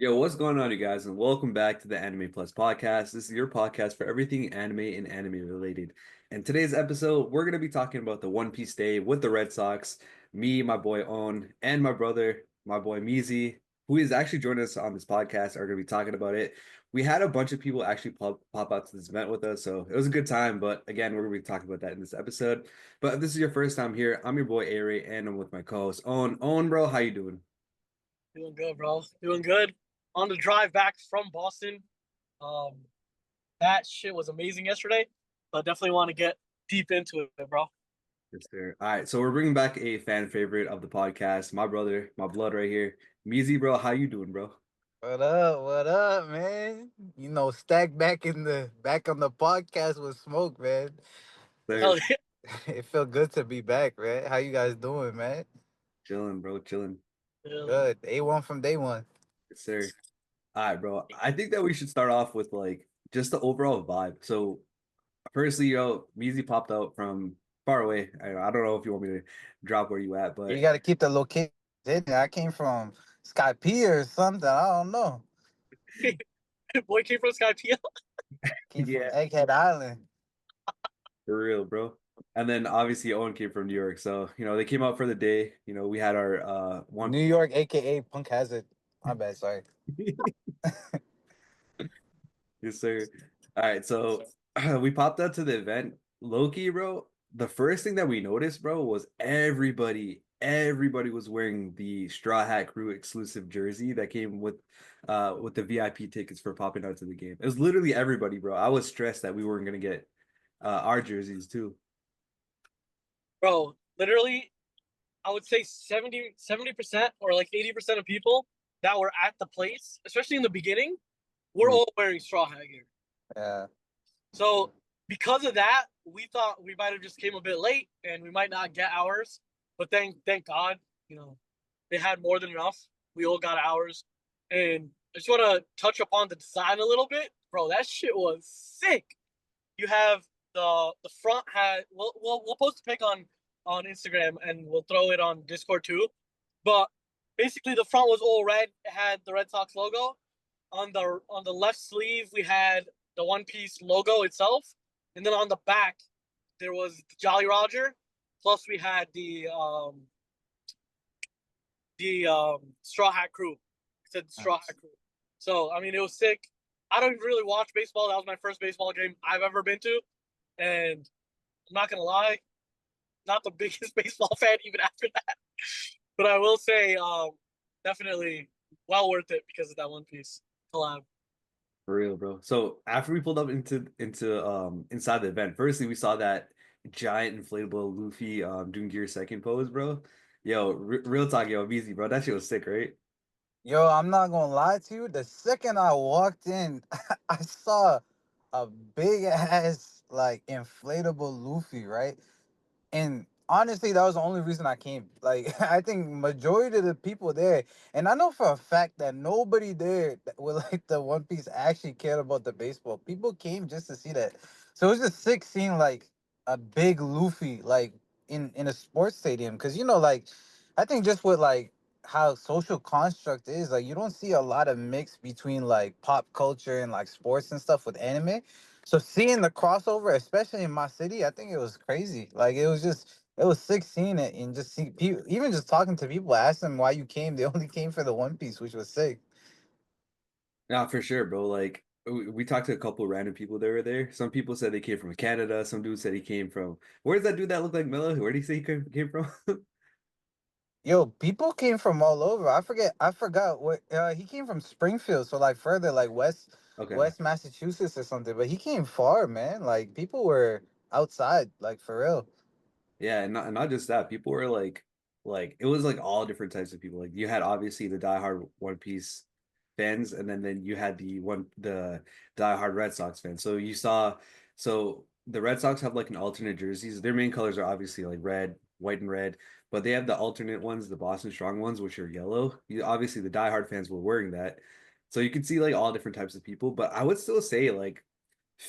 Yo, what's going on, you guys? And welcome back to the Anime Plus podcast. This is your podcast for everything anime and anime related. And today's episode, we're going to be talking about the One Piece Day with the Red Sox. Me, my boy Own, and my brother, my boy Meezy, who is actually joining us on this podcast, are going to be talking about it. We had a bunch of people actually pop out to this event with us, so it was a good time. But again, we're going to be talking about that in this episode. But if this is your first time here, I'm your boy Aray, and I'm with my co-host Own. Own, bro, how you doing? Doing good, bro. Doing good. On the drive back from Boston, um, that shit was amazing yesterday. But definitely want to get deep into it, bro. Yes, sir. All right, so we're bringing back a fan favorite of the podcast, my brother, my blood right here, Meezy, bro. How you doing, bro? What up? What up, man? Stack back on the podcast with smoke, man. Sir, Hell yeah. It felt good to be back, man. How you guys doing, man? chilling, bro, chilling. Good. A1 from day one. Yes, sir. All right, bro. I think that we should start off with like just the overall vibe. So, firstly, Meezy popped out from far away. I don't know if you want me to drop where you at, You but got to keep the location. I came from Skype or something. I don't know. Boy came from Skype. Came from yeah, Egghead Island. for real, bro. And then obviously Owen came from New York, so they came out for the day. We had our one. New York, aka Punk Hazard. My bad, sorry. Yes, sir. All right, so we popped out to the event. Loki, bro, the first thing that we noticed, bro, was everybody was wearing the Straw Hat Crew exclusive jersey that came with the VIP tickets for popping out to the game. It was literally everybody, bro. I was stressed that we weren't gonna get our jerseys too. Bro, literally, I would say 70% or like 80% of people that were at the place, especially in the beginning, were Mhm. all wearing straw hat gear. Yeah. So because of that, we thought we might have just came a bit late and we might not get ours. But thank God, they had more than enough. We all got ours. And I just want to touch upon the design a little bit. Bro, that shit was sick. You have the front had we'll post a pic on Instagram and we'll throw it on Discord too. But basically the front was all red. It had the Red Sox logo. On the left sleeve we had the One Piece logo itself, and then on the back there was the Jolly Roger. Plus we had the Straw Hat Crew. It said Straw Nice. Hat Crew. So I mean it was sick. I don't really watch baseball. That was my first baseball game I've ever been to, and I'm not gonna lie, not the biggest baseball fan even after that. But I will say, definitely well worth it because of that One Piece collab. For real, bro. So after we pulled up into inside the event, firstly we saw that giant inflatable Luffy doing gear second pose, bro. Yo, real talk, yo, easy, bro. That shit was sick, right? Yo, I'm not gonna lie to you. The second I walked in, I saw a big ass like inflatable Luffy, right? And honestly, that was the only reason I came. Like, I think majority of the people there, and I know for a fact that nobody there with like the One Piece actually cared about the baseball. People came just to see that. So it was just sick seeing like a big Luffy like in a sports stadium. Cause like I think just with like how social construct is, like you don't see a lot of mix between like pop culture and like sports and stuff with anime. So seeing the crossover, especially in my city, I think it was crazy. Like it was sick seeing it and just see people, even just talking to people, ask them why you came. They only came for the One Piece, which was sick. Yeah, for sure, bro. Like we talked to a couple random people that were there. Some people said they came from Canada. Some dude said he came from where's that dude that looked like Miller? Where did he say he came from? Yo, people came from all over. I forgot what he came from Springfield, so like further like Okay. West Massachusetts or something. But he came far, man. Like people were outside, like for real. Yeah, and not just that. People were like it was like all different types of people. Like you had obviously the diehard One Piece fans, and then you had the diehard Red Sox fans. So the Red Sox have like an alternate jerseys. Their main colors are obviously like red, white, and red, but they have the alternate ones, the Boston Strong ones, which are yellow. Obviously the diehard fans were wearing that. So you could see like all different types of people, but I would still say like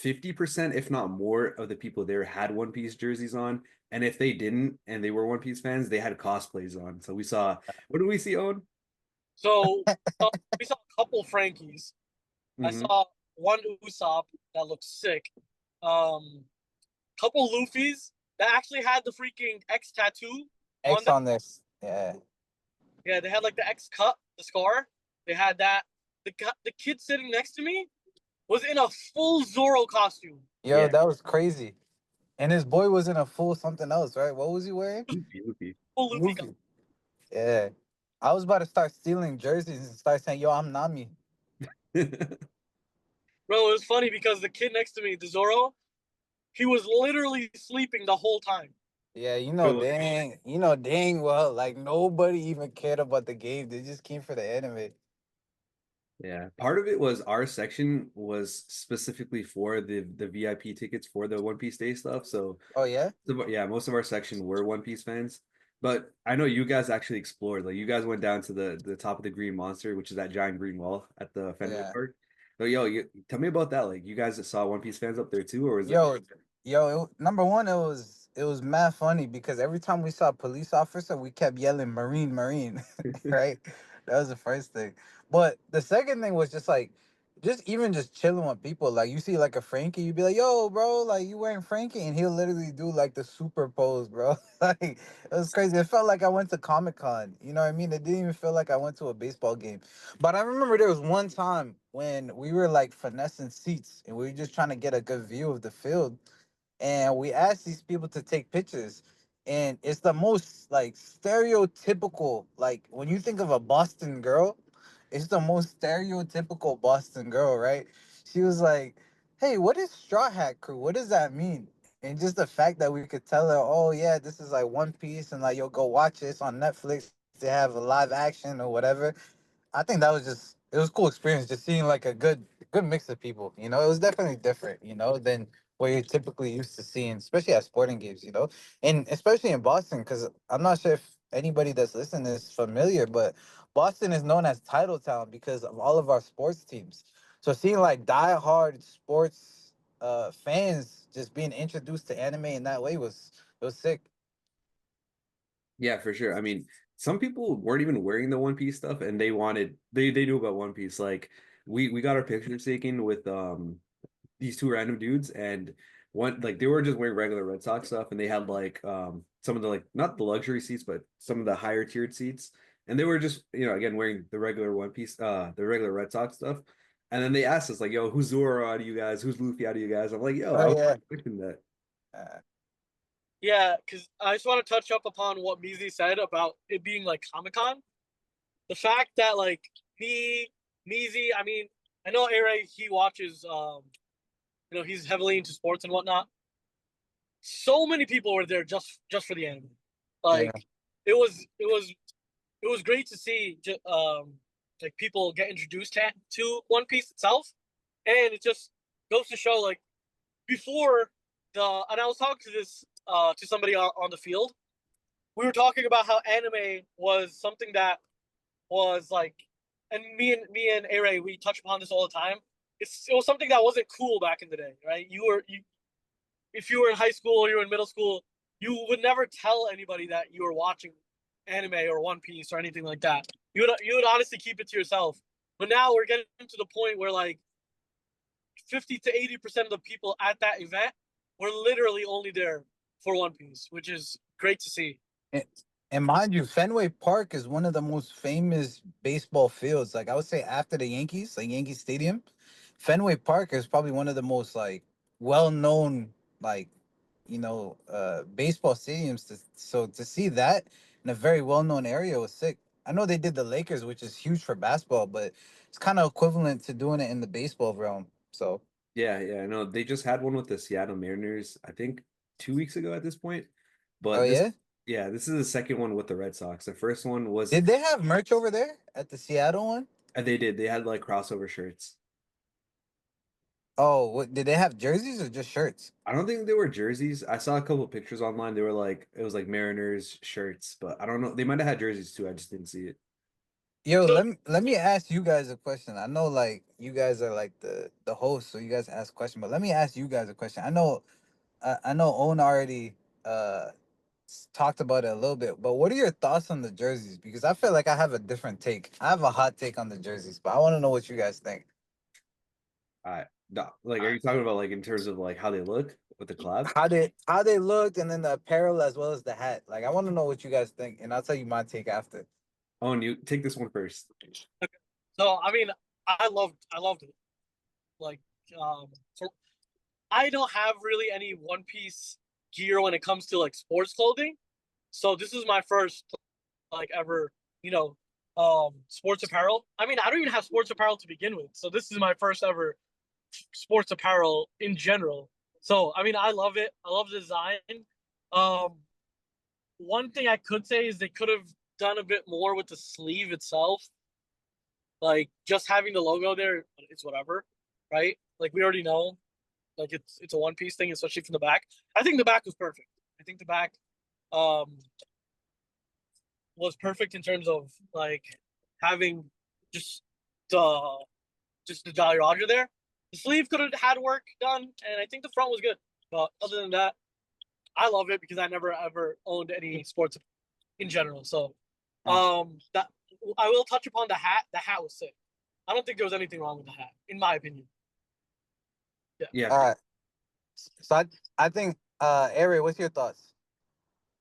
50%, if not more, of the people there had One Piece jerseys on. And if they didn't and they were One Piece fans, they had cosplays on. So we saw, what do we see, Owen? So we saw a couple Frankies. I Hmm. saw one Usopp that looked sick. Couple Luffys that actually had the freaking X tattoo on X them. on this. Yeah. Yeah, they had like the X cut, the scar. They had that. The kid sitting next to me was in a full Zoro costume. Yo, Yeah, that was crazy. And his boy was in a full something else, right? What was he wearing? Luffy. Full Luffy costume. Luffy. Yeah. I was about to start stealing jerseys and start saying, yo, I'm Nami. Bro, it was funny because the kid next to me, the Zoro, he was literally sleeping the whole time. Yeah, But dang well, like nobody even cared about the game. They just came for the anime. yeah, part of it was our section was specifically for the VIP tickets for the One Piece Day stuff. So, Oh yeah? yeah, most of our section were One Piece fans. But I know you guys actually explored. Like you guys went down to the top of the Green Monster, which is that giant green wall at the Fenway Yeah. Park. So, yo, tell me about that. Like you guys saw One Piece fans up there too, or was it? Yo, number one, it was mad funny because every time we saw a police officer, we kept yelling "Marine, Marine," right? That was the first thing. But the second thing was just like, just even just chilling with people. Like you see like a Frankie, you'd be like, "Yo, bro, like you wearing Frankie," and he'll literally do like the super pose, bro. Like it was crazy. It felt like I went to Comic Con. You know what I mean? It didn't even feel like I went to a baseball game. But I remember there was one time when we were like finessing seats and we were just trying to get a good view of the field. And we asked these people to take pictures. And it's the most like stereotypical, like when you think of a Boston girl, it's the most stereotypical Boston girl, right? She was like, "Hey, what is Straw Hat Crew? What does that mean?" And just the fact that we could tell her, "Oh yeah, this is like One Piece, and like you'll go watch this on Netflix. They have a live action or whatever." I think that was just it was a cool experience just seeing like a good mix of people. It was definitely different, than what you're typically used to seeing, especially at sporting games. And especially in Boston, because I'm not sure if anybody that's listening is familiar, but Boston is known as Title Town because of all of our sports teams. So seeing like diehard sports fans just being introduced to anime in that way was sick. Yeah, for sure. I mean, some people weren't even wearing the One Piece stuff, and they knew about One Piece. Like we got our pictures taken with these two random dudes, and one like they were just wearing regular Red Sox stuff, and they had like some of the like not the luxury seats, but some of the higher tiered seats, and they were just again wearing the regular One Piece the regular Red Sox stuff. And then they asked us like, "Yo, who's Zoro out of you guys? Who's Luffy out of you guys?" I'm like, "Yo, Oh I was yeah. expecting that." Uh, Yeah, because I just want to touch up upon what Meezy said about it being like Comic Con. The fact that like me, Meezy, I mean, I know Aray, he watches he's heavily into sports and whatnot. So many people were there just for the anime. yeah. Like it was great to see like people get introduced to One Piece itself, and it just goes to show like before and I was talking to this to somebody on the field. We were talking about how anime was something that was like, and me and Aray, we touch upon this all the time. It was something that wasn't cool back in the day, right? If you were in high school or you were in middle school, you would never tell anybody that you were watching anime or One Piece or anything like that. You would honestly keep it to yourself. But now we're getting to the point where like 50 to 80% of the people at that event were literally only there for One Piece, which is great to see. And, and mind you, Fenway Park is one of the most famous baseball fields. Like I would say after the Yankees, like Yankee Stadium, Fenway Park is probably one of the most like well-known like baseball stadiums. So to see that in a very well-known area was sick. I know they did the Lakers, which is huge for basketball, but it's kind of equivalent to doing it in the baseball realm. So, Yeah, yeah, I know they just had one with the Seattle Mariners, I think 2 weeks ago at this point. oh But yeah, yeah, this is the second one with the Red Sox. The first one was did they have merch over there at the Seattle one? they had like crossover shirts. Oh, what did they have jerseys or just shirts? I don't think they were jerseys. I saw a couple pictures online. They were like it was like Mariners shirts, but I don't know. They might have had jerseys too. I just didn't see it. Yo, So let me ask you guys a question. I know like you guys are like the host, so you guys ask questions. But let me ask you guys a question. I know Owen already uh talked about it a little bit, but what are your thoughts on the jerseys? Because I feel like I have a different take. I have a hot take on the jerseys, but I want to know what you guys think. I no, like, are you talking about like in terms of like how they look with the collab? How they looked, and then the apparel as well as the hat. Like, I want to know what you guys think, and I'll tell you my take after. Oh, and you take this one first. So I mean, I loved it. Like, so I don't have really any One Piece gear when it comes to like sports clothing. So this is my first like ever, you know, sports apparel. I mean, I don't even have sports apparel to begin with. So this is my first ever sports apparel in general. So I mean, I love it. I love the design. Um, one thing I could say is they could have done a bit more with the sleeve itself. Like just having the logo there, it's whatever, right? Like we already know, like it's a One Piece thing, especially from the back. I think the back was perfect. I think the back um was perfect in terms of like having just the just the Jolly Roger there. The sleeve could have had work done, and I think the front was good. But other than that, I love it because I never ever owned any sports in general. So that I will touch upon the hat. The hat was sick. I don't think there was anything wrong with the hat, in my opinion. Yeah. Yeah, All right. So I think Ari, what's your thoughts?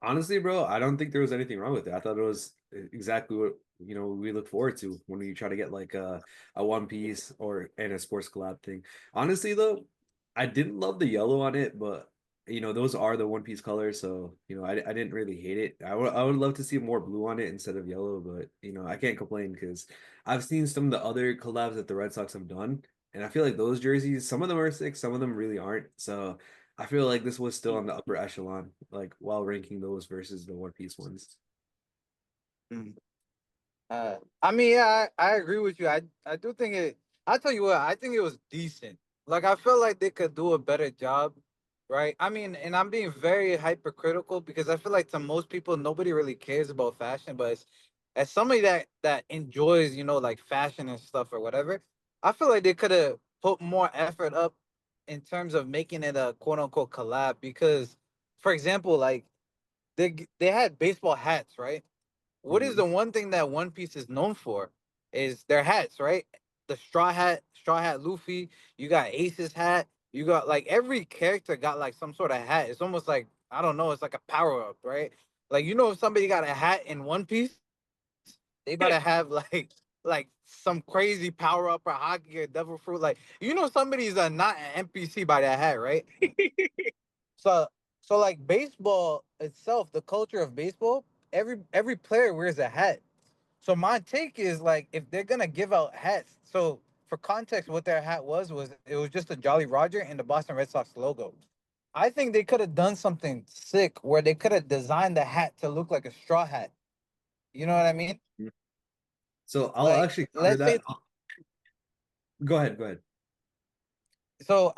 honestly, bro, I don't think there was anything wrong with it. I thought it was exactly what we look forward to when we try to get like a One Piece or and a sports collab thing. Honestly, though, I didn't love the yellow on it, but those are the One Piece colors, so I didn't really hate it. I would love to see more blue on it instead of yellow, but I can't complain because I've seen some of the other collabs that the Red Sox have done, and I feel like those jerseys, some of them are sick, some of them really aren't. So I feel like this was still on the upper echelon, like while ranking those versus the One Piece ones. Mm. I mean, yeah, I agree with you. I do think it. I tell you what, I think it was decent. Like, I feel like they could do a better job, right? I mean, and I'm being very hypercritical because I feel like to most people, nobody really cares about fashion. But as somebody that enjoys, like fashion and stuff or whatever, I feel like they could have put more effort up in terms of making it a quote unquote collab. Because, for example, like they had baseball hats, right? What is Mhm. the one thing that One Piece is known for? Is their hats, right? The straw hat Luffy. You got Ace's hat. You got like every character got like some sort of hat. It's almost like I don't know. It's like a power up, right? Like if somebody got a hat in One Piece, they Yeah. better have like some crazy power up or hockey or devil fruit. Like somebody's not an NPC by that hat, right? So so like baseball itself, the culture of baseball, every player wears a hat. So my take is like if they're gonna give out hats, so for context, what their hat was it was just a Jolly Roger and the Boston Red Sox logo. I think they could have done something sick where they could have designed the hat to look like a straw hat. You know what I mean? So I'll Like actually counter let's say that. Go ahead, go ahead. so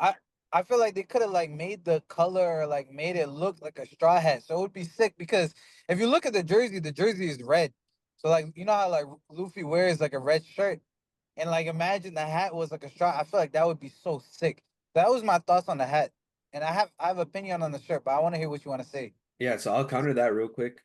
I feel like they could have like made the color or like made it look like a straw hat. So it would be sick because if you look at the jersey is red. So like how like Luffy wears like a red shirt and like imagine the hat was like a straw. I feel like that would be so sick. That was my thoughts on the hat. And I have opinion on the shirt, but I want to hear what you want to say. Yeah, so I'll counter that real quick.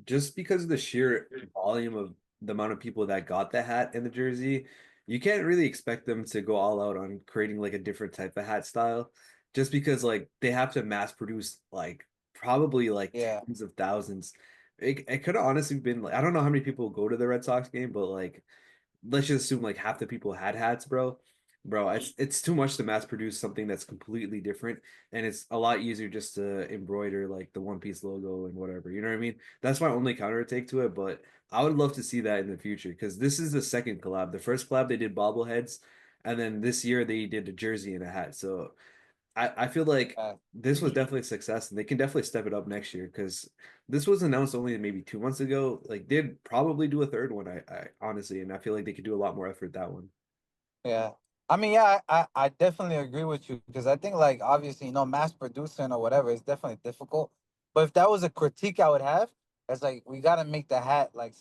Just because of the sheer volume of the amount of people that got the hat and the jersey, you can't really expect them to go all out on creating like a different type of hat style. Just because like they have to mass produce like probably like Yeah. tens of thousands. It could have honestly been like I don't know how many people go to the Red Sox game, but like let's just assume like half the people had hats, bro. Bro, it's too much to mass produce something that's completely different, and it's a lot easier just to embroider like the One Piece logo and whatever. You know what I mean? That's my only counter take to it, but I would love to see that in the future because this is the second collab. The first collab they did bobbleheads, and then this year they did a jersey and a hat. So I feel like Uh, this was definitely a success, and they can definitely step it up next year because this was announced only maybe 2 months ago. Like they'd probably do a third one, I honestly, and I feel like they could do a lot more effort that one. Yeah. I mean, yeah, I definitely agree with you because I think like obviously, mass producing or whatever is definitely difficult. But if that was a critique I would have, it's like we gotta make the hat like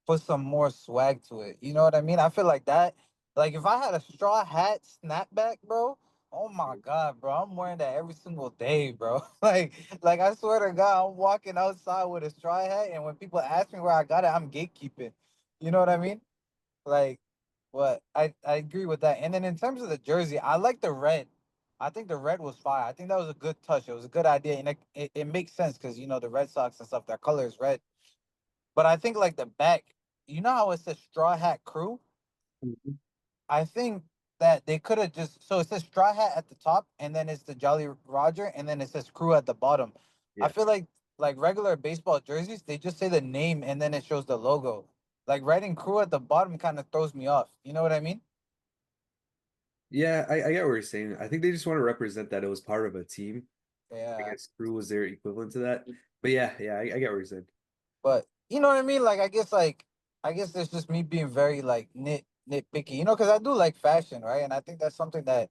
put some more swag to it. You know what I mean? I feel like that. Like if I had a straw hat snapback, bro, Oh my god, bro! I'm wearing that every single day, bro. like I swear to God, I'm walking outside with a straw hat, and when people ask me where I got it, I'm gatekeeping. You know what I mean? Like, what? I agree with that. And then in terms of the jersey, I like the red. I think the red was fire. I think that was a good touch. It was a good idea, and it makes sense because you know the Red Sox and stuff. Their color is red. But I think like the back, you know how it says Straw Hat Crew? Mhm. I think that they could have just so it says Straw Hat at the top, and then it's the Jolly Roger, and then it says Crew at the bottom. I Yeah. feel like regular baseball jerseys, they just say the name and then it shows the logo. Like writing Crew at the bottom kind of throws me off. You know what I mean? Yeah, I get what you're saying. I think they just want to represent that it was part of a team. I Yeah. guess Crew was their equivalent to that. But yeah, I get what you're saying. But you know what I mean? Like I guess it's just me being very like nitpicky, you know, because I do like fashion, right? And I think that's something that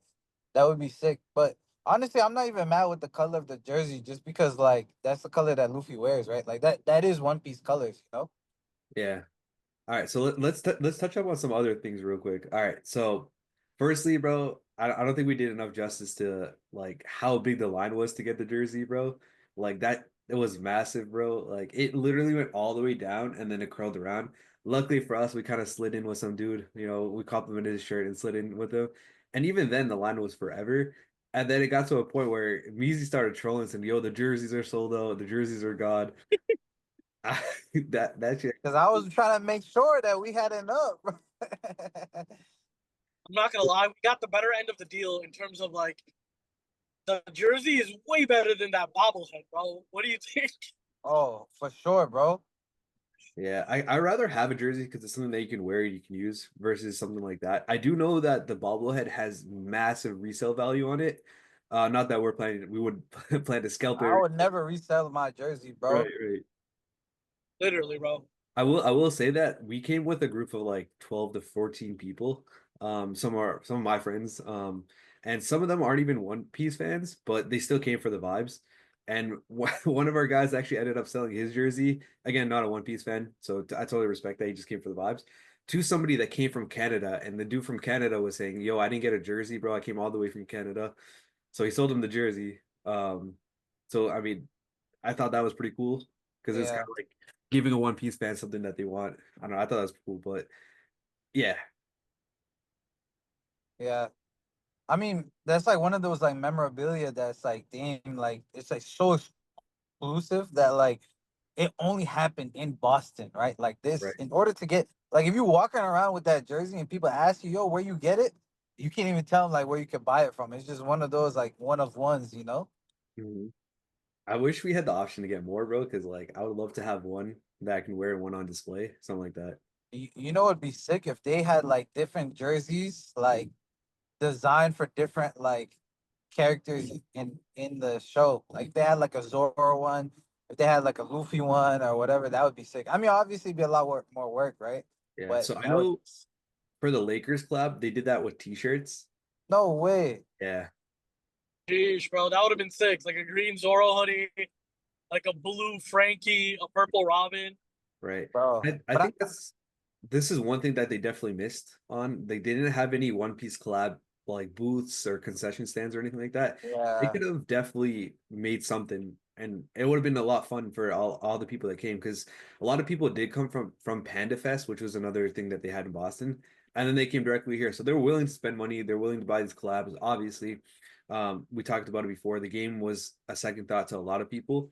would be sick. But honestly, I'm not even mad with the color of the jersey, just because like that's the color that Luffy wears, right? Like that is One Piece colors, you know? Yeah. All right, so let's touch up on some other things real quick. All right, so firstly, bro, I don't think we did enough justice to like how big the line was to get the jersey, bro. Like that, it was massive, bro. Like it literally went all the way down and then it curled around. Luckily for us, we kind of slid in with some dude. You know, we complimented his shirt and slid in with him. And even then, the line was forever. And then it got to a point where Meezy started trolling, saying, "Yo, the jerseys are sold out. The jerseys are gone." That shit. Because I was trying to make sure that we had enough. I'm not gonna lie, we got the better end of the deal in terms of like the jersey is way better than that bobblehead, bro. What do you think? Oh, for sure, bro. Yeah, I rather have a jersey because it's something that you can wear and you can use versus something like that. I do know that the bobblehead has massive resale value on it. Not that we would plan to scalp I it. would never resell my jersey, Right, bro. right. Literally, bro. I will say that we came with a group of like 12 to 14 people. Some of my friends. And some of them aren't even One Piece fans, but they still came for the vibes. And one of our guys actually ended up selling his jersey. Again, not a One Piece fan, so I totally respect that. He just came for the vibes. To somebody that came from Canada, and the dude from Canada was saying, "Yo, I didn't get a jersey, bro. I came all the way from Canada." So he sold him the jersey. So I mean, I thought that was pretty cool because it's kind Yeah, of like giving a One Piece fan something that they want. I don't know. I thought that was cool, but yeah, yeah. I mean, that's like one of those like memorabilia that's like, damn, like it's like so exclusive that like it only happened in Boston, right? Like this, right. in order to get like if you walking around with that jersey and people ask you, yo, where you get it, you can't even tell them like where you could buy it from. It's just one of those like one of ones, you know? Mhm. I wish we had the option to get more, bro, because like I would love to have one that I can wear and one on display, something like that. You know it'd be sick if they had like different jerseys like designed for different like characters in the show. Like if they had like a Zoro one, if they had like a Luffy one or whatever, that would be sick. I mean, obviously it'd be a lot more work, right? Yeah. But So I that would know for the Lakers club, they did that with t-shirts. no way, Yeah, Jeez, bro, that would have been sick. Like a green Zoro hoodie, like a blue Frankie, a purple Robin. right. bro. I But think this is one thing that they definitely missed on. They didn't have any One Piece collab like booths or concession stands or anything like that. They yeah, could have definitely made something, and it would have been a lot fun for all the people that came because a lot of people did come from Panda Fest, which was another thing that they had in Boston, and then they came directly here. So they're willing to spend money. They're willing to buy these collabs. Obviously, we talked about it before. The game was a second thought to a lot of people,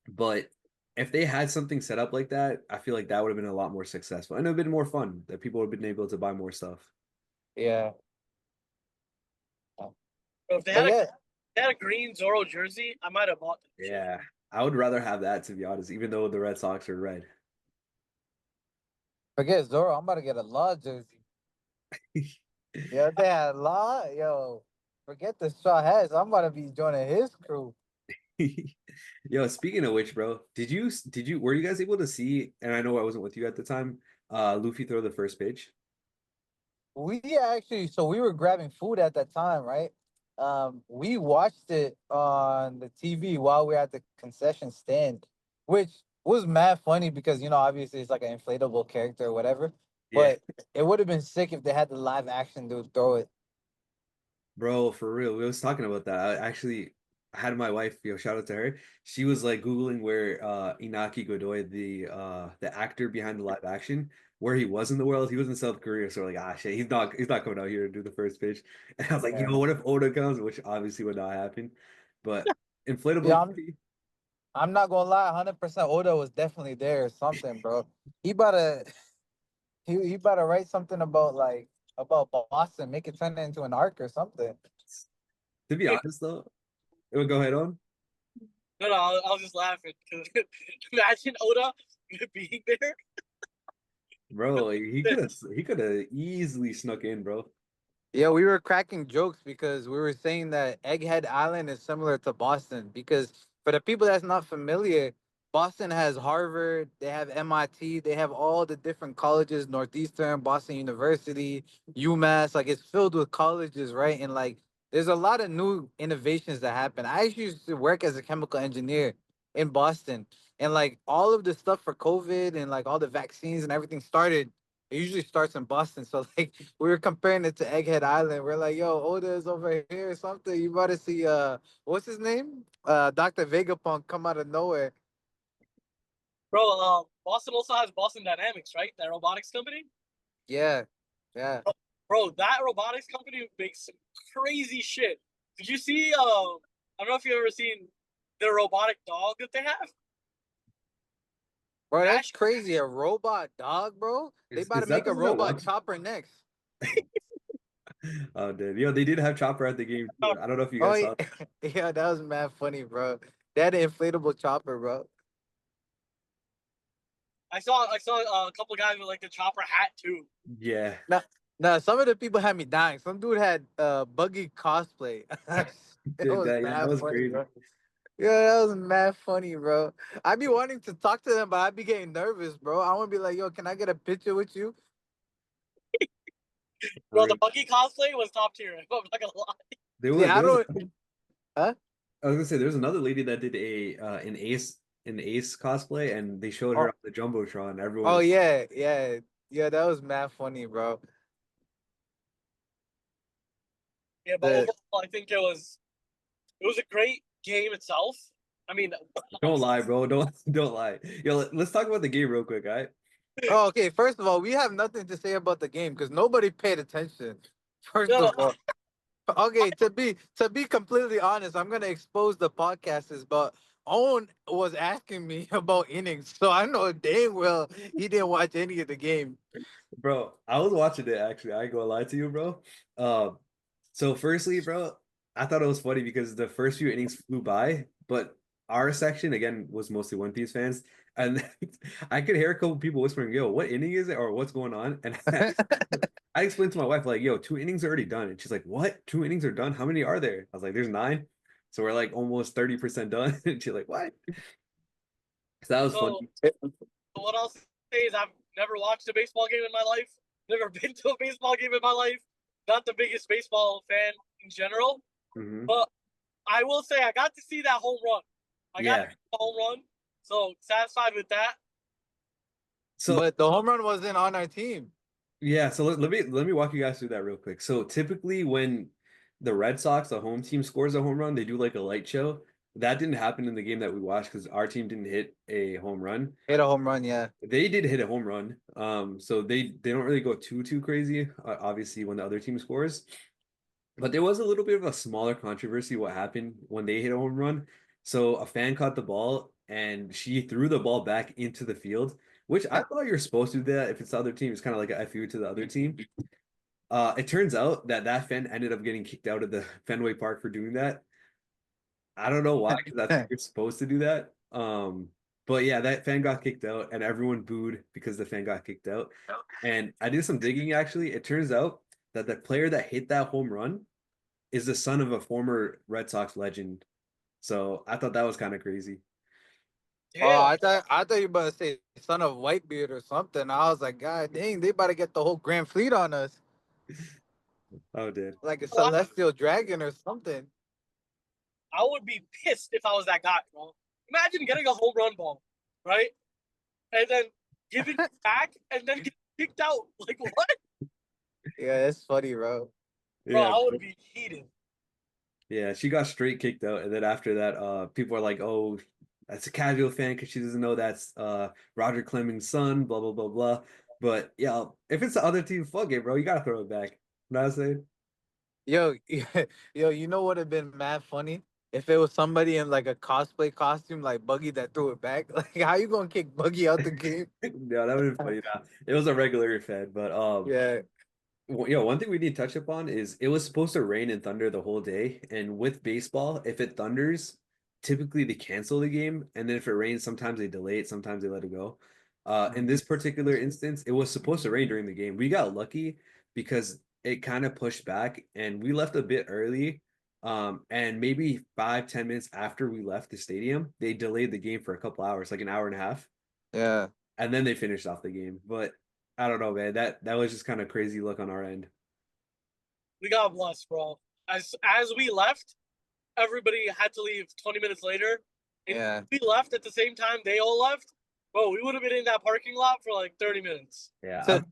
but if they had something set up like that, I feel like that would have been a lot more successful and it would have been more fun that people would have been able to buy more stuff. yeah. Bro, if But yeah, they had a green Zoro jersey, I might have bought that shit. Yeah, I would rather have that to be honest, even though the Red Sox are red. forget Zoro. I'm about to get a Law jersey. Yo, they had Law. Yo, forget the straw hats. I'm about to be joining his crew. Yo, speaking of which, bro, did you were you guys able to see, and I know I wasn't with you at the time, Luffy throw the first pitch? We actually, so we were grabbing food at that time, right? We watched it on the TV while we were at the concession stand, which was mad funny because you know obviously it's like an inflatable character or whatever. Yeah. But it would have been sick if they had the live action dude throw it. Bro, for real. We was talking about that. I actually had my wife, shout out to her. She was like Googling where Inaki Godoy, the actor behind the live action, where he was in the world. He was in South Korea, so we're like, ah shit, he's not coming out here to do the first pitch. And I was like, Yeah. what if Oda comes? Which obviously would not happen. But inflatable Yeah, Luffy, I'm not gonna lie, 100% Oda was definitely there or something, bro. He about to he about to write something about like about Boston, make it turn into an arc or something. to be honest though, it would go ahead on. No, no, I was just laughing because imagine Oda being there. Bro, like, he could have easily snuck in, bro. Yeah, we were cracking jokes because we were saying that Egghead Island is similar to Boston. Because for the people that's not familiar, Boston has Harvard, they have MIT, they have all the different colleges, Northeastern, Boston University, UMass. Like it's filled with colleges, right? And like there's a lot of new innovations that happen. I actually used to work as a chemical engineer in Boston. And like all of the stuff for COVID and like all the vaccines and everything started, it usually starts in Boston. So like we were comparing it to Egghead Island. We're like, yo, Oda is over here or something. You about to see what's his name? Dr. Vegapunk come out of nowhere. Bro, Boston also has Boston Dynamics, right? That robotics company. Yeah. Yeah. Bro, that robotics company makes some crazy shit. Did you see? I don't know if you've ever seen the robotic dog that they have. Bro, That that's crazy. A robot dog, bro. They about Is to that make the a one that robot walks? chopper next. Oh, dude. They did have Chopper at the game too. I don't know if you Oh guys yeah, saw. yeah, that was mad funny, bro. That inflatable chopper, bro. I saw a couple guys with like the chopper hat too. Yeah, Nah, nah, some of the people had me dying. Some dude had buggy cosplay. It dude, was that mad was funny, crazy. bro. Yeah, that was mad funny, bro. I be wanting to talk to them, but I be getting nervous, bro. I want to be like, yo, can I get a picture with you? For Bro, the real. buggy cosplay was top tier. I'm not gonna lie. Yeah, I There was don't. Huh? I was gonna say there was another lady that did a an Ace cosplay, and they showed her Oh, on the jumbotron. Everyone oh was yeah, yeah, yeah. That was mad funny, bro. Yeah, but The overall, I think it was a great game itself. I mean, don't lie, bro. Don't lie. Yo, let's talk about the game real quick, all right? Oh, okay. First of all, we have nothing to say about the game because nobody paid attention. First no, no, of all, okay. To be completely honest, I'm gonna expose the podcasters, but Owen was asking me about innings, so I know dang well he didn't watch any of the game. Bro, I was watching it actually. I ain't gonna lie to you, bro. Um, so firstly, bro, I thought it was funny because the first few innings flew by, but our section again was mostly One Piece fans, and I could hear a couple people whispering, "Yo, what inning is it?" or "What's going on?" And I explained to my wife like, "Yo, two innings are already done," and she's like, "What? Two innings are done? How many are there?" I was like, "There's nine." So we're like almost 30% done, and she's like, "What?" So that was so funny. what I'll say is I've never watched a baseball game in my life. Never been to a baseball game in my life. Not the biggest baseball fan in general, Hmm. but I will say I got to see that home run. I got to Yeah. see the home run, so satisfied with that. So But the home run wasn't on our team. yeah, so let me walk you guys through that real quick. So typically when the Red Sox, the home team, scores a home run, they do like a light show. That didn't happen in the game that we watched because our team didn't hit a home run. Hit a home run, yeah. They did hit a home run. So they don't really go too crazy, obviously when the other team scores. But there was a little bit of a smaller controversy what happened when they hit a home run. So a fan caught the ball and she threw the ball back into the field, which I thought you're supposed to do that if it's the other team. It's kind of like a FU to the other team. It turns out that that fan ended up getting kicked out of the Fenway Park for doing that. I don't know why, because I think you're supposed to do that. But yeah, that fan got kicked out, and everyone booed because the fan got kicked out. And I did some digging actually. It turns out that the player that hit that home run is the son of a former Red Sox legend. So I thought that was kind of crazy. Oh, Damn. I thought you about to say son of Whitebeard or something. I was like, God dang, they about to get the whole Grand Fleet on us. Oh, dude. Like a Well, celestial dragon or something. I would be pissed if I was that guy, bro. Imagine getting a home run ball, right? And then giving it back and then get kicked out. Like what? Yeah, that's funny, bro. Bro, Yeah, I would be heated. yeah, she got straight kicked out, and then after that, people are like, "Oh, that's a casual fan because she doesn't know that's Roger Clemens' son." Blah blah blah blah. But yeah, if it's the other team, fuck it, bro. You gotta throw it back. You know what I'm saying? Yo, yo, you know what would have been mad funny if it was somebody in like a cosplay costume like Buggy that threw it back. Like, how you gonna kick Buggy out the game? Yeah, that would have been funny. Nah, it was a regular Fed, but Yeah, one thing we need to touch upon is it was supposed to rain and thunder the whole day, and with baseball, if it thunders, typically they cancel the game, and then if it rains, sometimes they delay it, sometimes they let it go. In this particular instance, it was supposed to rain during the game. We got lucky because it kind of pushed back, and we left a bit early. And maybe 5, 10 minutes after we left the stadium, they delayed the game for a couple hours, like an hour and a half, yeah. and then they finished off the game. But I don't know, man. That was just kind of crazy luck on our end. We got blessed, bro. As we left, everybody had to leave 20 minutes later. And Yeah. we left at the same time they all left. Bro, we would have been in that parking lot for like 30 minutes. Yeah. To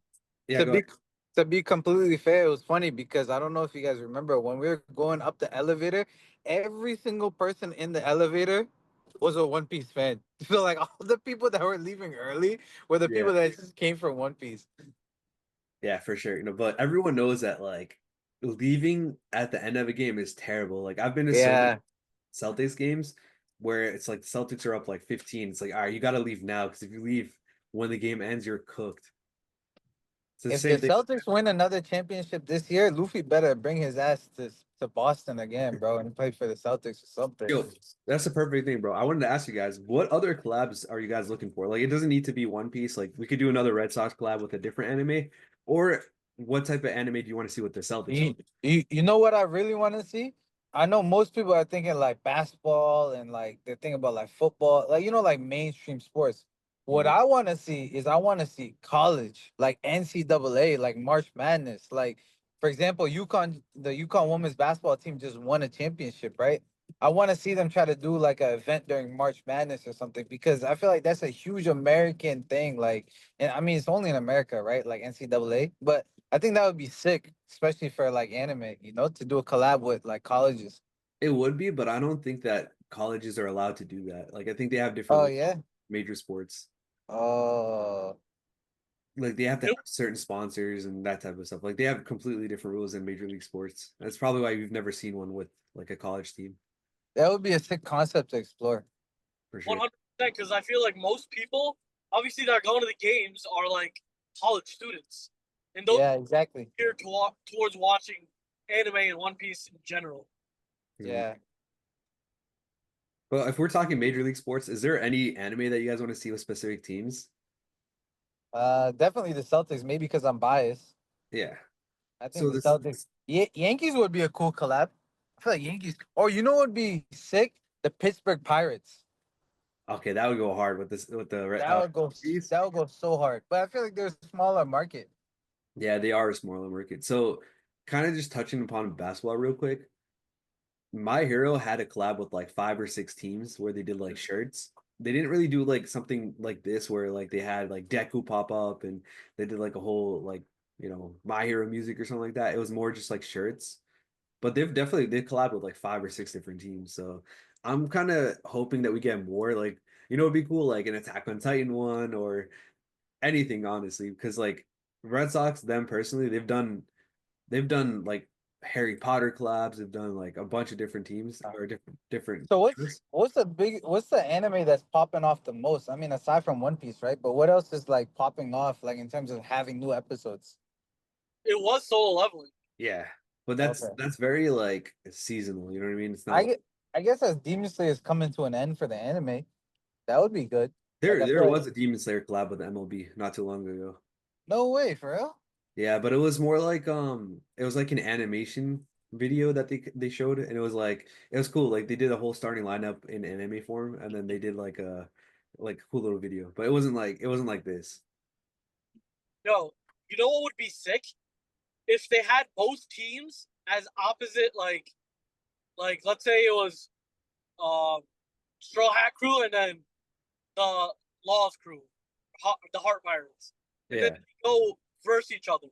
Yeah, to go ahead. be to be completely fair, it was funny because I don't know if you guys remember when we were going up the elevator, every single person in the elevator was a One Piece fan. So like all the people that were leaving early were the Yeah. people that just came from One Piece. Yeah, for sure. But everyone knows that like leaving at the end of a game is terrible. Like I've been to so many Yeah. Celtics games where it's like the Celtics are up like 15. It's like, all right, you got to leave now because if you leave when the game ends, you're cooked. It's the If the same thing. Celtics win another championship this year, Luffy better bring his ass to Boston again, bro, and play for the Celtics or something. Yo, that's the perfect thing, bro. I wanted to ask you guys, what other collabs are you guys looking for? Like, it doesn't need to be One Piece. Like, we could do another Red Sox collab with a different anime, or what type of anime do you want to see with the Celtics? You know what I really want to see? I know most people are thinking like basketball and like they're thinking about like football, like like mainstream sports. What Mhm. I want to see is I want to see college, like NCAA, like March Madness. Like for example, the Yukon women's basketball team just won a championship, right? I want to see them try to do like an event during March Madness or something because I feel like that's a huge American thing. Like, and I mean it's only in America, right? Like NCAA, but I think that would be sick, especially for like anime, to do a collab with like colleges. It would be, but I don't think that colleges are allowed to do that. Like, I think they have different Oh rules yeah. for major sports. Oh Like, they have to have Nope. certain sponsors and that type of stuff. Like, they have completely different rules in major league sports. That's probably why we've never seen one with like a college team that would be a sick concept to explore. for sure. 100%. Because I feel like most people, obviously, that are going to the games are like college students. And those Yeah, exactly. here towards watching anime and One Piece in general. Mhm. Yeah. But if we're talking major league sports, is there any anime that you guys want to see with specific teams? Definitely the Celtics, maybe because I'm biased. Yeah. I think So the this, Celtics. Yeah, Yankees would be a cool collab. I feel like Yankees. Or you know what would be sick? The Pittsburgh Pirates. okay, that would go hard with this with the That would go Yankees. that would go so hard. But I feel like there's a smaller market. Yeah, they are a smaller market. So kind of just touching upon basketball real quick. My Hero had a collab with like 5 or 6 teams where they did like shirts. They didn't really do like something like this where like they had like Deku pop up and they did like a whole like My Hero music or something like that. It was more just like shirts. But they collab with like 5 or 6 different teams. So I'm kind of hoping that we get more like it'd be cool like an Attack on Titan one or anything honestly because like Red Sox them personally they've done like Harry Potter collabs. They've done like a bunch of different teams or different So shows. what's the anime that's popping off the most? I mean, aside from One Piece, right? But what else is like popping off, like in terms of having new episodes? It was solo leveling. Yeah, but that's Okay. that's very like seasonal. You know what I mean? It's not I like get I guess as Demon Slayer is coming to an end for the anime, that would be good. Like there I there feel like was a Demon Slayer collab with the MLB not too long ago. no way, for real? Yeah, but it was more like it was like an animation video that they showed and it was cool. Like they did a whole starting lineup in anime form and then they did like a cool little video. But it wasn't like this. Yo, you know what would be sick? If they had both teams as opposite, like let's say it was Straw Hat Crew and then the Laws Crew, the Heart Pirates, and then Yeah. they go verse each other,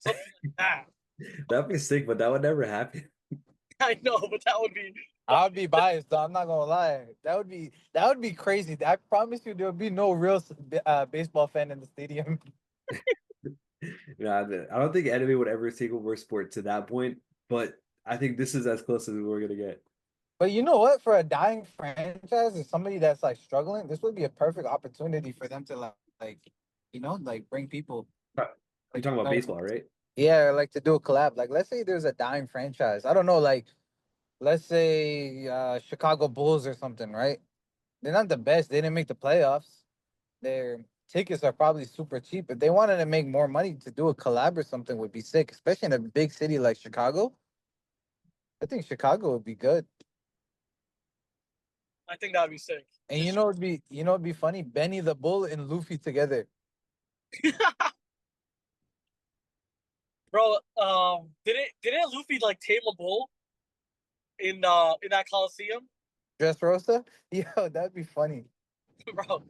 something like that. That'd be sick, but that would never happen. I know, but that would be. I would be biased though. I'm not gonna lie. That would be crazy. I promise you, there would be no real baseball fan in the stadium. Nah, I don't think anime would ever take over sport to that point, but I think this is as close as we're gonna get. But you know what? For a dying franchise or somebody that's like struggling, this would be a perfect opportunity for them to like bring people You're like, talking about baseball, right? yeah, like to do a collab. Like let's say there's a dying franchise. I don't know, like let's say Chicago Bulls or something, right? They're not the best. They didn't make the playoffs. Their tickets are probably super cheap. If they wanted to make more money to do a collab or something would be sick, especially in a big city like Chicago. I think Chicago would be good. I think that would be sick. And you know it'd be funny? Benny the Bull and Luffy together. Bro, didn't Luffy like tame a bull in that Coliseum? Dressrosa? Yo, that'd be funny. Bro,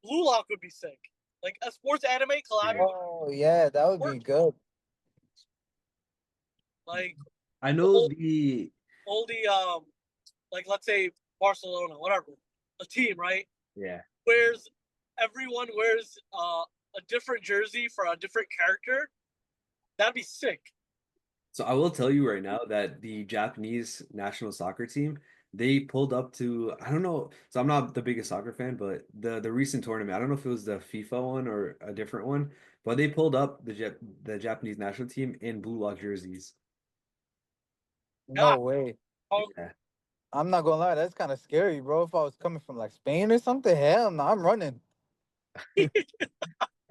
Blue Lock would be sick. Like a sports anime collabing with Oh yeah, that would be sport, good. like I know all the all the like let's say Barcelona, whatever, a team, right? yeah. Wears everyone wears a different jersey for a different character. That'd be sick. So I will tell you right now that the Japanese national soccer team, they pulled up to, I don't know, so I'm not the biggest soccer fan, but the recent tournament, I don't know if it was the FIFA one or a different one, but they pulled up the Japanese national team in blue lock jerseys. Yeah. No way. Yeah. I'm not gonna lie, that's kind of scary, bro. If I was coming from like Spain or something, hell no, I'm running.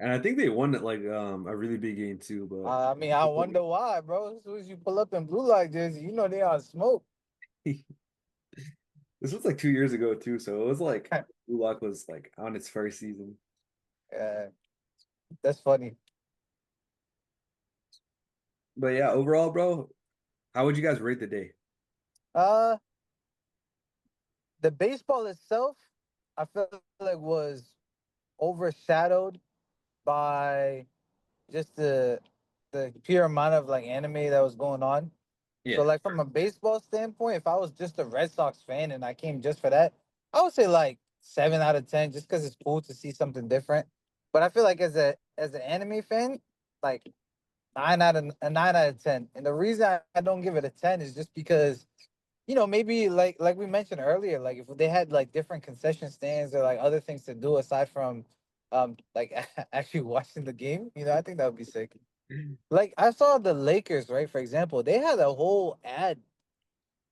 And I think they won it like a really big game too, I mean, I but wonder why, bro. As soon as you pull up in blue light jersey, you know they on smoke. this was like 2 years ago too, so it was like blue lock was like on its first season. Yeah, that's funny. But yeah, overall, bro, how would you guys rate the day? Uh, the baseball itself, I feel like was overshadowed by just the pure amount of like anime that was going on. So Yeah. like from a baseball standpoint, if I was just a Red Sox fan and I came just for that, I would say like 7 out of 10, just because it's cool to see something different. But I feel like as an anime fan, like 9 out of 10. And the reason I don't give it a 10 is just because maybe like we mentioned earlier, like if they had like different concession stands or like other things to do aside from like actually watching the game, I think that would be sick. Like I saw the Lakers, right? For example, they had a whole ad.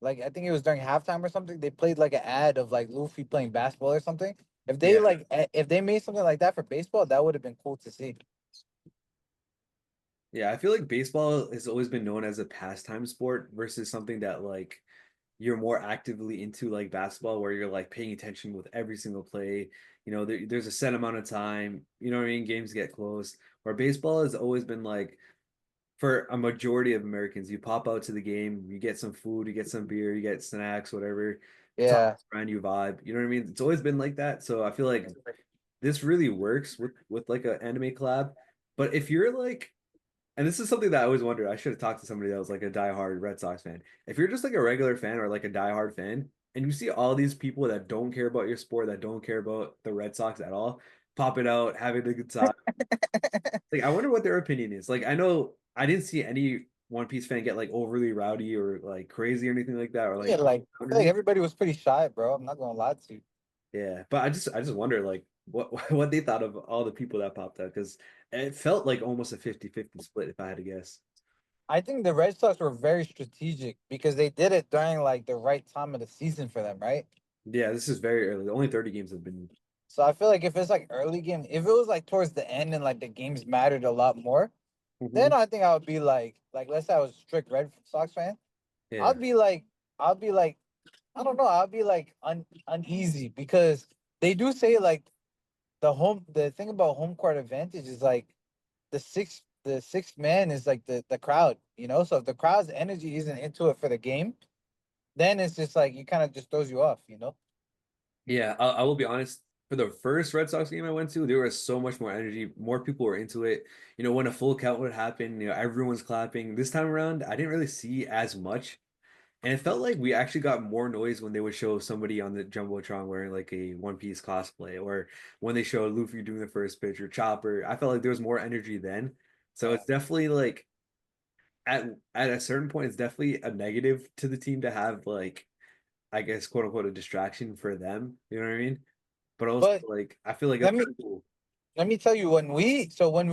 Like I think it was during halftime or something. They played like an ad of like Luffy playing basketball or something. Yeah. If they made something like that for baseball, that would have been cool to see. Yeah, I feel like baseball has always been known as a pastime sport versus something that like you're more actively into like basketball where you're like paying attention with every single play. There's a set amount of time, you know what I mean? Games get close. Where baseball has always been like for a majority of Americans, you pop out to the game, you get some food, you get some beer, you get snacks, whatever, talk Yeah. around you vibe. You know what I mean? It's always been like that. So I feel like this really works with like an anime collab. But if you're like and this is something that I always wondered. I should have talked to somebody that was like a diehard Red Sox fan. If you're just like a regular fan or like a diehard fan, and you see all these people that don't care about your sport, that don't care about the Red Sox at all, popping out, having a good time, like I wonder what their opinion is. Like I know I didn't see any One Piece fan get like overly rowdy or like crazy or anything like that, or Yeah, like like I feel like everybody was pretty shy, bro. I'm not gonna lie to you. yeah. But I just wonder like what what they thought of all the people that popped out because it felt like almost a 50-50 split if I had to guess. I think the Red Sox were very strategic because they did it during like the right time of the season for them, right? Yeah, this is very early. Only 30 games have been. So I feel like if it's like early game, if it was like towards the end and like the games mattered a lot more, then Mhm. I think I would be like let's say I was a strict Red Sox fan, Yeah. I'd be like I'd be like I don't know, I'd be like uneasy because they do say like the thing about home court advantage is like the sixth man is like the crowd, So if the crowd's energy isn't into it for the game, then it's just like you kind of just throws you off. Yeah, I will be honest. for the first Red Sox game I went to, there was so much more energy. More people were into it. You know, when a full count would happen, everyone's clapping. This time around, I didn't really see as much. And it felt like we actually got more noise when they would show somebody on the Jumbotron wearing like a One Piece cosplay, or when they showed Luffy doing the first pitch or Chopper. I felt like there was more energy then. So Yeah. it's definitely like at a certain point, it's definitely a negative to the team to have like, I guess, quote unquote, a distraction for them. You know what I mean? But also But like I feel like it's let me cool. let me tell you, when we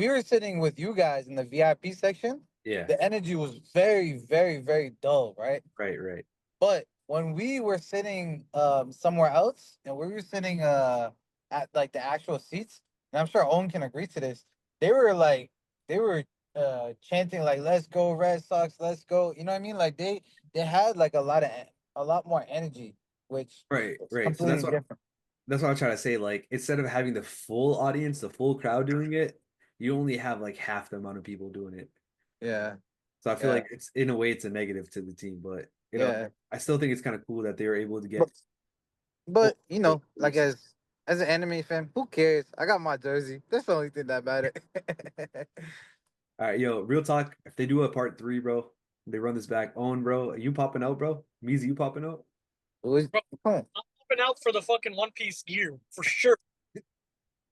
were sitting with you guys in the VIP section, Yeah. the energy was very, very, very dull, right? Right, right. But when we were sitting somewhere else and we were sitting at like the actual seats, and I'm sure Owen can agree to this, they were like they were chanting like "Let's go Red Sox, let's go." You know what I mean? Like they had like a lot more energy, which Right, was right. So completely different. that's what I'm trying to say. Like instead of having the full audience, the full crowd doing it, you only have like half the amount of people doing it. Yeah, So I feel yeah, like it's in a way it's a negative to the team, but yeah. I still think it's kind of cool that they were able to But get all but you the know, like players. as an anime fan, who cares? I got my jersey. That's the only thing that mattered. All right, yo, real talk. If they do a part three, bro, they run this back. Owen, bro, you popping out, bro? Meezy, you popping out? Come on. I'm popping out for the fucking One Piece gear for sure,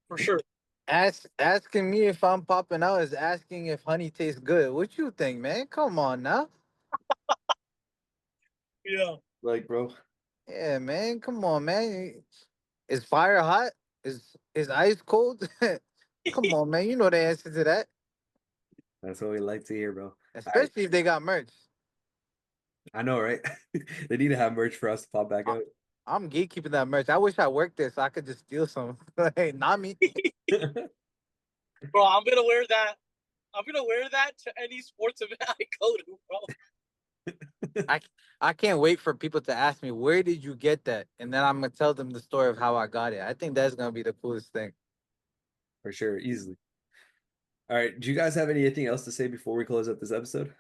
for sure. Asking me if I'm popping out is asking if honey tastes good. What you think, man? Come on now. Yeah. Like, bro, Yeah, man. Come on, man. Is fire hot? Is ice cold? Come on, man. You know the answer to that. that's what we like to hear, bro. All right, Especially if they got merch. I know, right? They need to have merch for us to pop back I, out. I'm gatekeeping that merch. I wish I worked there so I could just steal some. Hey, not me. Bro, I'm gonna wear that. I'm gonna wear that to any sports event I go to, bro. I I can't wait for people to ask me where did you get that, and then I'm gonna tell them the story of how I got it. I think that's gonna be the coolest thing. For sure, easily. All right, do you guys have anything else to say before we close up this episode?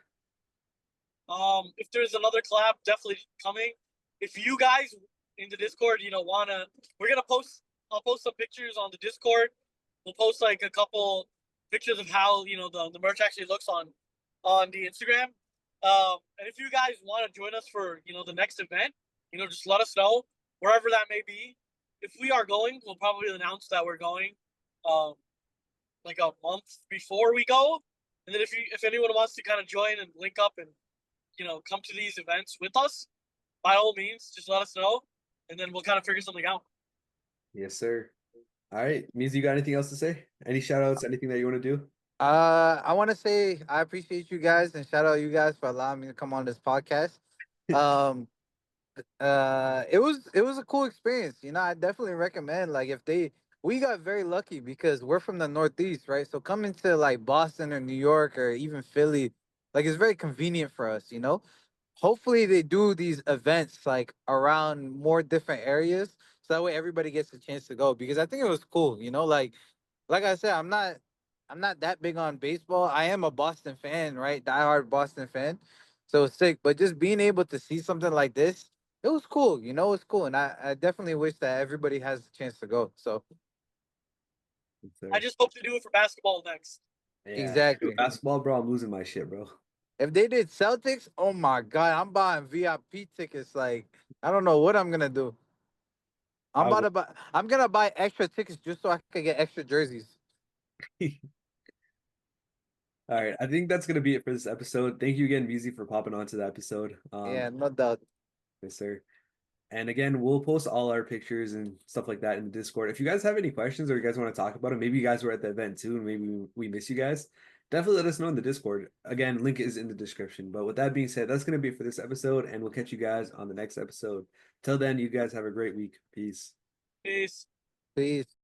If there's another collab, definitely coming. If you guys in the Discord, we're gonna post. I'll post some pictures on the Discord. We'll post like a couple pictures of how the merch actually looks on the Instagram. And if you guys want to join us for the next event, just let us know wherever that may be. If we are going, we'll probably announce that we're going, um, like a month before we go. And then if anyone wants to kind of join and link up and come to these events with us, by all means, just let us know, and then we'll kind of figure something out. Yes, sir. All right, Meezy, you got anything else to say? Any shout outs, anything that you want to do? I want to say I appreciate you guys and shout out you guys for allowing me to come on this podcast. Um, it was a cool experience. You know, I definitely recommend like if they we got very lucky because we're from the Northeast, right? So coming to like Boston or New York or even Philly, like it's very convenient for us. You know, hopefully they do these events like around more different areas so that way everybody gets a chance to go because I think it was cool. You know, like I said, I'm not that big on baseball. I am a Boston fan, right? Diehard Boston fan. So it's sick. But just being able to see something like this, it was cool. You know, it's cool. And I definitely wish that everybody has a chance to go. So Yes, I sir. just hope to do it for basketball next. Yeah, exactly. basketball, bro. I'm losing my shit, bro. If they did Celtics, oh my God, I'm buying VIP tickets. Like, I don't know what I'm gonna do. I will. I'm gonna buy extra tickets just so I can get extra jerseys. All right, I think that's gonna be it for this episode. Thank you again, Meezy, for popping onto the episode. Yeah, no doubt. Yes, sir. And again, we'll post all our pictures and stuff like that in the Discord. If you guys have any questions or you guys want to talk about it, maybe you guys were at the event too, and maybe we miss you guys. Definitely let us know in the Discord. Again, link is in the description. But with that being said, that's gonna be it for this episode, and we'll catch you guys on the next episode. Till then, you guys have a great week. Peace. Peace. Peace.